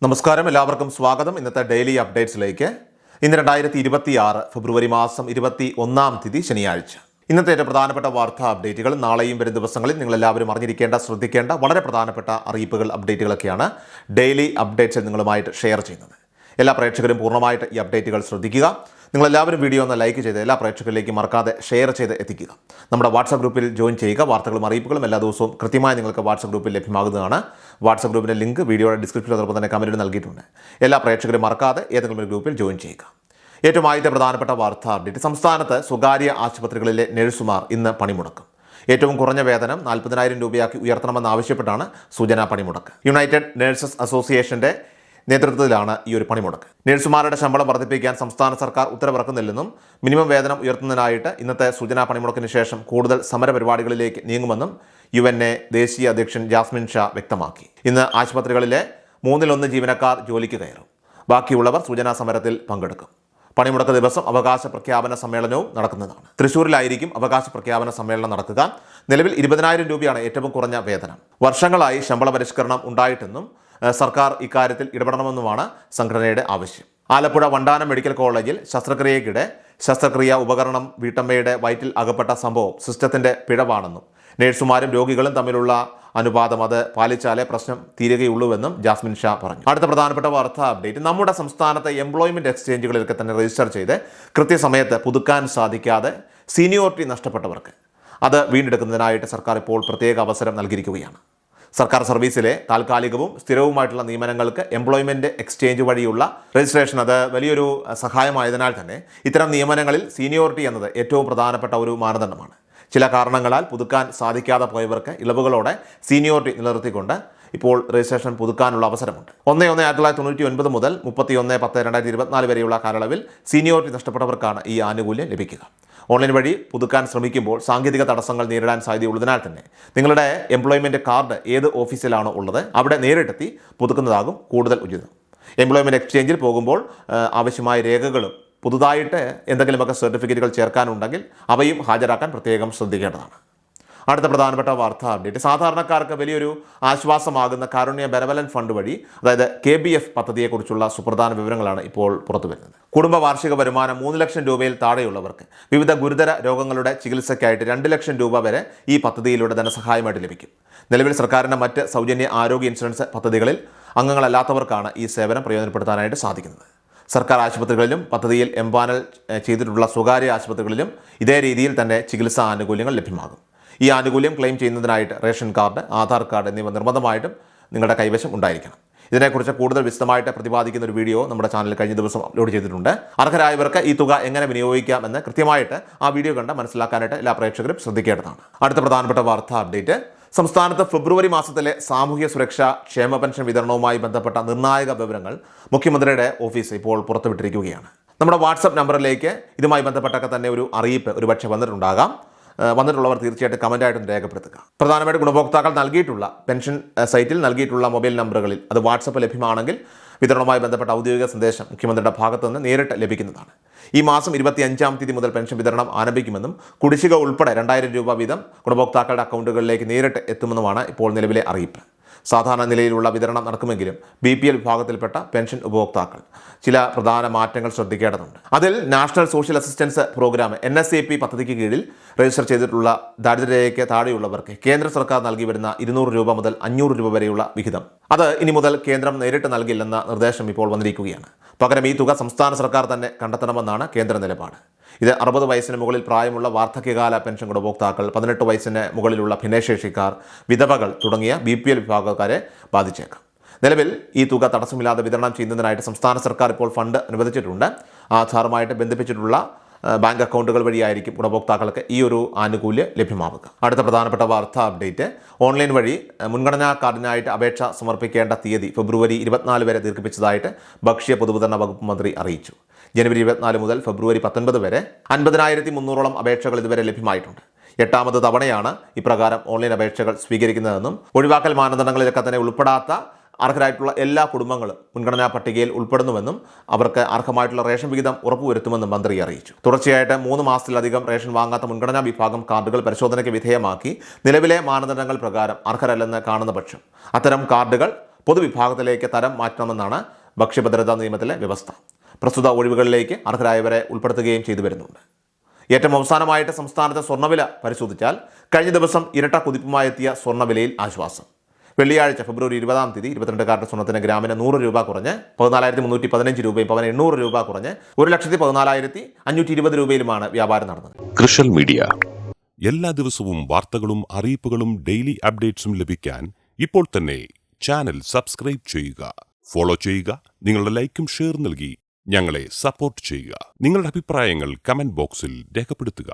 നമസ്കാരം, എല്ലാവർക്കും സ്വാഗതം. ഇന്നത്തെ ഡെയിലി അപ്ഡേറ്റ്സിലേക്ക്. ഇന്ന് 2026 ഫെബ്രുവരി മാസം 21 ശനിയാഴ്ച. ഇന്നത്തെ ഏറ്റവും പ്രധാനപ്പെട്ട വാർത്താ അപ്ഡേറ്റുകൾ നാളെയും വരും ദിവസങ്ങളിൽ നിങ്ങളെല്ലാവരും അറിഞ്ഞിരിക്കേണ്ട, ശ്രദ്ധിക്കേണ്ട വളരെ പ്രധാനപ്പെട്ട അറിയിപ്പുകൾ, അപ്ഡേറ്റുകളൊക്കെയാണ് ഡെയിലി അപ്ഡേറ്റ്സിൽ നിങ്ങളുമായിട്ട് ഷെയർ ചെയ്യുന്നത്. എല്ലാ പ്രേക്ഷകരും പൂർണ്ണമായിട്ട് ഈ അപ്ഡേറ്റുകൾ ശ്രദ്ധിക്കുക. നിങ്ങളെല്ലാവരും വീഡിയോ ഒന്ന് ലൈക്ക് ചെയ്ത് എല്ലാ പ്രേക്ഷകരിലേക്കും മറക്കാതെ ഷെയർ ചെയ്ത് എത്തിക്കുക. നമ്മുടെ വാട്സാപ്പ് ഗ്രൂപ്പിൽ ജോയിൻ ചെയ്യുക. വാർത്തകളും അറിയിപ്പുകളും എല്ലാ ദിവസവും കൃത്യമായി നിങ്ങൾക്ക് വാട്സാപ്പ് ഗ്രൂപ്പിൽ ലഭ്യമാകുന്നതാണ്. വാട്സാപ്പ് ഗ്രൂപ്പിൻ്റെ ലിങ്ക് വീഡിയോയുടെ ഡിസ്ക്രിപ്ഷനിൽ അതോടൊപ്പം തന്നെ കമൻറ്റിൽ നൽകിയിട്ടുണ്ട്. എല്ലാ പ്രേക്ഷകരും മറക്കാതെ ഏതെങ്കിലും ഒരു ഗ്രൂപ്പിൽ ജോയിൻ ചെയ്യുക. ഏറ്റവും ആദ്യത്തെ പ്രധാനപ്പെട്ട വാർത്താ അപ്ഡേറ്റ്. സംസ്ഥാനത്ത് സ്വകാര്യ ആശുപത്രികളിലെ നഴ്സുമാർ ഇന്ന് പണിമുടക്കും. ഏറ്റവും കുറഞ്ഞ വേതനം 40,000 രൂപയാക്കി ഉയർത്തണമെന്നാവശ്യപ്പെട്ടാണ് സൂചനാ പണിമുടക്ക്. യുണൈറ്റഡ് നഴ്സസ് അസോസിയേഷന്റെ നേതൃത്വത്തിലാണ് ഈ ഒരു പണിമുടക്ക്. നഴ്സുമാരുടെ ശമ്പളം വർദ്ധിപ്പിക്കാൻ സംസ്ഥാന സർക്കാർ ഉത്തരവിറക്കുന്നില്ലെന്നും മിനിമം വേതനം ഉയർത്തുന്നതിനായിട്ട് ഇന്നത്തെ സൂചനാ പണിമുടക്കിന് ശേഷം കൂടുതൽ സമരപരിപാടികളിലേക്ക് നീങ്ങുമെന്നും UNA ദേശീയ അധ്യക്ഷൻ ജാസ്മിൻ ഷാ വ്യക്തമാക്കി. ഇന്ന് ആശുപത്രികളിലെ 1/3 ജീവനക്കാർ ജോലിക്ക് കയറും. ബാക്കിയുള്ളവർ സൂചനാ സമരത്തിൽ പങ്കെടുക്കും. പണിമുടക്ക് ദിവസം അവകാശ പ്രഖ്യാപന സമ്മേളനവും നടക്കുന്നതാണ്. തൃശ്ശൂരിലായിരിക്കും അവകാശ പ്രഖ്യാപന സമ്മേളനം നടക്കുക. നിലവിൽ 20,000 രൂപയാണ് ഏറ്റവും കുറഞ്ഞ വേതനം. വർഷങ്ങളായി ശമ്പള പരിഷ്കരണം ഉണ്ടായിട്ടെന്നും സർക്കാർ ഇക്കാര്യത്തിൽ ഇടപെടണമെന്നുമാണ് സംഘടനയുടെ ആവശ്യം. ആലപ്പുഴ വണ്ടാനം മെഡിക്കൽ കോളേജിൽ ശസ്ത്രക്രിയയ്ക്കിടെ ശസ്ത്രക്രിയ ഉപകരണം വീട്ടമ്മയുടെ വയറ്റിൽ അകപ്പെട്ട സംഭവം സിസ്റ്റത്തിന്റെ പിഴവാണെന്നും നഴ്സുമാരും രോഗികളും തമ്മിലുള്ള അനുപാതം അത് പാലിച്ചാലേ പ്രശ്നം തീരുകയുള്ളൂവെന്നും ജാസ്മിൻ ഷാ പറഞ്ഞു. അടുത്ത പ്രധാനപ്പെട്ട വാർത്താ അപ്ഡേറ്റ്. നമ്മുടെ സംസ്ഥാനത്തെ എംപ്ലോയ്മെന്റ് എക്സ്ചേഞ്ചുകളിലൊക്കെ തന്നെ രജിസ്റ്റർ ചെയ്ത് കൃത്യസമയത്ത് പുതുക്കാൻ സാധിക്കാതെ സീനിയോറിറ്റി നഷ്ടപ്പെട്ടവർക്ക് അത് വീണ്ടെടുക്കുന്നതിനായിട്ട് സർക്കാർ ഇപ്പോൾ പ്രത്യേക അവസരം നൽകിയിരിക്കുകയാണ്. സർക്കാർ സർവീസിലെ താൽക്കാലികവും സ്ഥിരവുമായിട്ടുള്ള നിയമനങ്ങൾക്ക് എംപ്ലോയ്മെന്റ് എക്സ്ചേഞ്ച് വഴിയുള്ള രജിസ്ട്രേഷൻ അത് വലിയൊരു സഹായമായതിനാൽ തന്നെ ഇത്തരം നിയമനങ്ങളിൽ സീനിയോറിറ്റി എന്നത് ഏറ്റവും പ്രധാനപ്പെട്ട ഒരു മാനദണ്ഡമാണ്. ചില കാരണങ്ങളാൽ പുതുക്കാൻ സാധിക്കാതെ പോയവർക്ക് ഇളവുകളോടെ സീനിയോറിറ്റി നിലനിർത്തിക്കൊണ്ട് ഇപ്പോൾ രജിസ്ട്രേഷൻ പുതുക്കാനുള്ള അവസരമുണ്ട്. 1/1/1999 മുതൽ 31/10/2024 വരെയുള്ള കാലയളവിൽ സീനിയോറിറ്റി നഷ്ടപ്പെട്ടവർക്കാണ് ഈ ആനുകൂല്യം ലഭിക്കുക. ഓൺലൈൻ വഴി പുതുക്കാൻ ശ്രമിക്കുമ്പോൾ സാങ്കേതിക തടസ്സങ്ങൾ നേരിടാൻ സാധ്യതയുള്ളതിനാൽ തന്നെ നിങ്ങളുടെ എംപ്ലോയ്മെൻറ്റ് കാർഡ് ഏത് ഓഫീസിലാണോ ഉള്ളത് അവിടെ നേരിട്ടെത്തി പുതുക്കുന്നതാകും കൂടുതൽ ഉചിതം. എംപ്ലോയ്മെൻറ്റ് എക്സ്ചേഞ്ചിൽ പോകുമ്പോൾ ആവശ്യമായ രേഖകളും പുതുതായിട്ട് എന്തെങ്കിലുമൊക്കെ സർട്ടിഫിക്കറ്റുകൾ ചേർക്കാനുണ്ടെങ്കിൽ അവയും ഹാജരാക്കാൻ പ്രത്യേകം ശ്രദ്ധിക്കേണ്ടതാണ്. അടുത്ത പ്രധാനപ്പെട്ട വാർത്താ അപ്ഡേറ്റ്. സാധാരണക്കാർക്ക് വലിയൊരു ആശ്വാസമാകുന്ന കാരുണ്യ ബെനവലന്റ് ഫണ്ട് വഴി അതായത് KBF പദ്ധതിയെക്കുറിച്ചുള്ള സുപ്രധാന വിവരങ്ങളാണ് ഇപ്പോൾ പുറത്തു വരുന്നത്. കുടുംബ വാർഷിക വരുമാനം 3 ലക്ഷം രൂപയിൽ താഴെയുള്ളവർക്ക് വിവിധ ഗുരുതര രോഗങ്ങളുടെ ചികിത്സയ്ക്കായിട്ട് 2 ലക്ഷം രൂപ വരെ ഈ പദ്ധതിയിലൂടെ ധനസഹായമായിട്ട് ലഭിക്കും. നിലവിൽ സർക്കാരിൻ്റെ മറ്റ് സൗജന്യ ആരോഗ്യ ഇൻഷുറൻസ് പദ്ധതികളിൽ അംഗങ്ങളല്ലാത്തവർക്കാണ് ഈ സേവനം പ്രയോജനപ്പെടുത്താനായിട്ട് സാധിക്കുന്നത്. സർക്കാർ ആശുപത്രികളിലും പദ്ധതിയിൽ എംപാനൽ ചെയ്തിട്ടുള്ള സ്വകാര്യ ആശുപത്രികളിലും ഇതേ രീതിയിൽ തന്നെ ചികിത്സാ ആനുകൂല്യങ്ങൾ ലഭ്യമാകും. ഈ ആനുകൂല്യം ക്ലെയിം ചെയ്യുന്നതിനായിട്ട് റേഷൻ കാർഡ്, ആധാർ കാർഡ് എന്നിവ നിർബന്ധമായിട്ടും നിങ്ങളുടെ കൈവശം ഉണ്ടായിരിക്കണം. ഇതിനെക്കുറിച്ച് കൂടുതൽ വിശദമായിട്ട് പ്രതിപാദിക്കുന്ന ഒരു വീഡിയോ നമ്മുടെ ചാനലിൽ കഴിഞ്ഞ ദിവസം അപ്ലോഡ് ചെയ്തിട്ടുണ്ട്. അർഹരായവർക്ക് ഈ തുക എങ്ങനെ വിനിയോഗിക്കാമെന്ന് കൃത്യമായിട്ട് ആ വീഡിയോ കണ്ട് മനസ്സിലാക്കാനായിട്ട് എല്ലാ പ്രേക്ഷകരും ശ്രദ്ധിക്കേണ്ടതാണ്. അടുത്ത പ്രധാനപ്പെട്ട വാർത്താ അപ്ഡേറ്റ്. സംസ്ഥാനത്ത് ഫെബ്രുവരി മാസത്തിലെ സാമൂഹ്യ സുരക്ഷാ ക്ഷേമ പെൻഷൻ വിതരണവുമായി ബന്ധപ്പെട്ട നിർണായക വിവരങ്ങൾ മുഖ്യമന്ത്രിയുടെ ഓഫീസ് ഇപ്പോൾ പുറത്തുവിട്ടിരിക്കുകയാണ്. നമ്മുടെ വാട്സപ്പ് നമ്പറിലേക്ക് ഇതുമായി ബന്ധപ്പെട്ടൊക്കെ തന്നെ ഒരു അറിയിപ്പ് ഒരുപക്ഷെ വന്നിട്ടുള്ളവർ തീർച്ചയായിട്ടും കമൻറ്റായിട്ടും രേഖപ്പെടുത്തുക. പ്രധാനമായിട്ട് ഗുണഭോക്താക്കൾ നൽകിയിട്ടുള്ള പെൻഷൻ സൈറ്റിൽ നൽകിയിട്ടുള്ള മൊബൈൽ നമ്പറുകളിൽ അത് വാട്സപ്പ് ലഭ്യമാണെങ്കിൽ വിതരണവുമായി ബന്ധപ്പെട്ട ഔദ്യോഗിക സന്ദേശം മുഖ്യമന്ത്രിയുടെ ഭാഗത്തു നിന്ന് നേരിട്ട് ലഭിക്കുന്നതാണ്. ഈ മാസം 25-ാം തീയതി മുതൽ പെൻഷൻ വിതരണം ആരംഭിക്കുമെന്നും കുടിശ്ശിക ഉൾപ്പെടെ 2,000 രൂപ വീതം ഗുണഭോക്താക്കളുടെ അക്കൗണ്ടുകളിലേക്ക് നേരിട്ട് എത്തുമെന്നുമാണ് ഇപ്പോൾ നിലവിലെ അറിയിപ്പ്. സാധാരണ നിലയിലുള്ള വിതരണം നടക്കുമെങ്കിലും BPL വിഭാഗത്തിൽപ്പെട്ട പെൻഷൻ ഉപഭോക്താക്കൾ ചില പ്രധാന മാറ്റങ്ങൾ ശ്രദ്ധിക്കേണ്ടതുണ്ട്. അതിൽ national social assistance programme NSAP പദ്ധതിക്ക് കീഴിൽ രജിസ്റ്റർ ചെയ്തിട്ടുള്ള ദാരിദ്ര്യരേഖയ്ക്ക് താഴെയുള്ളവർക്ക് കേന്ദ്ര സർക്കാർ നൽകി വരുന്ന 200 രൂപ മുതൽ 500 രൂപ വരെയുള്ള വിഹിതം അത് ഇനി മുതൽ കേന്ദ്രം നേരിട്ട് നൽകില്ലെന്ന നിർദ്ദേശം ഇപ്പോൾ വന്നിരിക്കുകയാണ്. പകരം ഈ തുക സംസ്ഥാന സർക്കാർ തന്നെ കണ്ടെത്തണമെന്നാണ് കേന്ദ്ര നിലപാട്. ഇത് 60 വയസ്സിന് മുകളിൽ പ്രായമുള്ള വാർദ്ധക്യകാല പെൻഷൻ ഗുണഭോക്താക്കൾ, 18 വയസ്സിന് മുകളിലുള്ള ഭിന്നശേഷിക്കാർ, വിധവകൾ തുടങ്ങിയ BPL വിഭാഗക്കാരെ ബാധിച്ചേക്കാം. നിലവിൽ ഈ തുക തടസ്സമില്ലാതെ വിതരണം ചെയ്യുന്നതിനായിട്ട് സംസ്ഥാന സർക്കാർ ഇപ്പോൾ ഫണ്ട് അനുവദിച്ചിട്ടുണ്ട്. ആധാറുമായിട്ട് ബന്ധിപ്പിച്ചിട്ടുള്ള ബാങ്ക് അക്കൗണ്ടുകൾ വഴിയായിരിക്കും ഗുണഭോക്താക്കൾക്ക് ഈ ഒരു ആനുകൂല്യം ലഭ്യമാവുക. അടുത്ത പ്രധാനപ്പെട്ട വാർത്താ അപ്ഡേറ്റ്. ഓൺലൈൻ വഴി മുൻഗണനാ കാർഡിനായിട്ട് അപേക്ഷ സമർപ്പിക്കേണ്ട തീയതി ഫെബ്രുവരി 24 വരെ ദീർഘിപ്പിച്ചതായിട്ട് ഭക്ഷ്യ പൊതുവിതരണ വകുപ്പ് മന്ത്രി അറിയിച്ചു. ജനുവരി 24 മുതൽ ഫെബ്രുവരി 19 വരെ 50,300ഓളം അപേക്ഷകൾ ഇതുവരെ ലഭ്യമായിട്ടുണ്ട്. 8ാമത് തവണയാണ് ഇപ്രകാരം ഓൺലൈൻ അപേക്ഷകൾ സ്വീകരിക്കുന്നതെന്നും ഒഴിവാക്കൽ മാനദണ്ഡങ്ങളിലൊക്കെ തന്നെ ഉൾപ്പെടാത്ത അർഹരായിട്ടുള്ള എല്ലാ കുടുംബങ്ങളും മുൻഗണനാ പട്ടികയിൽ ഉൾപ്പെടുന്നുവെന്നും അവർക്ക് അർഹമായിട്ടുള്ള റേഷൻ വിഹിതം ഉറപ്പുവരുത്തുമെന്നും മന്ത്രി അറിയിച്ചു. തുടർച്ചയായിട്ട് 3 മാസത്തിലധികം റേഷൻ വാങ്ങാത്ത മുൻഗണനാ വിഭാഗം കാർഡുകൾ പരിശോധനയ്ക്ക് വിധേയമാക്കി നിലവിലെ മാനദണ്ഡങ്ങൾ പ്രകാരം അർഹരല്ലെന്ന് കാണുന്ന പക്ഷം അത്തരം കാർഡുകൾ പൊതുവിഭാഗത്തിലേക്ക് തരം മാറ്റണമെന്നാണ് ഭക്ഷ്യഭദ്രതാ നിയമത്തിലെ വ്യവസ്ഥ. പ്രസ്തുത ഒഴിവുകളിലേക്ക് അർഹരായവരെ ഉൾപ്പെടുത്തുകയും ചെയ്തു വരുന്നുണ്ട്. ഏറ്റവും അവസാനമായിട്ട് സംസ്ഥാനത്തെ സ്വർണ്ണവില പരിശോധിച്ചാൽ കഴിഞ്ഞ ദിവസം ഇരട്ട കുതിപ്പുമായെത്തിയ സ്വർണ്ണവിലയിൽ ആശ്വാസം. വെള്ളിയാഴ്ച ഫെബ്രുവരി 20 22 കാരറ്റ് സ്വർണ്ണത്തിന് ഗ്രാമിന് 100 രൂപ കുറഞ്ഞ് 14,315 രൂപയും പവന് 800 രൂപ കുറഞ്ഞ് 1,14,520 രൂപയിലുമാണ് വ്യാപാരം നടന്നത്. കൃഷൽ മീഡിയ എല്ലാ ദിവസവും വാർത്തകളും അറിയിപ്പുകളും ഡെയിലി അപ്ഡേറ്റ്സും ലഭിക്കാൻ ഇപ്പോൾ തന്നെ ചാനൽ സബ്സ്ക്രൈബ് ചെയ്യുക, ഫോളോ ചെയ്യുക. നിങ്ങളുടെ ലൈക്കും ഷെയർ നൽകി ഞങ്ങളെ സപ്പോർട്ട് ചെയ്യുക. നിങ്ങളുടെ അഭിപ്രായങ്ങൾ കമന്റ് ബോക്സിൽ രേഖപ്പെടുത്തുക.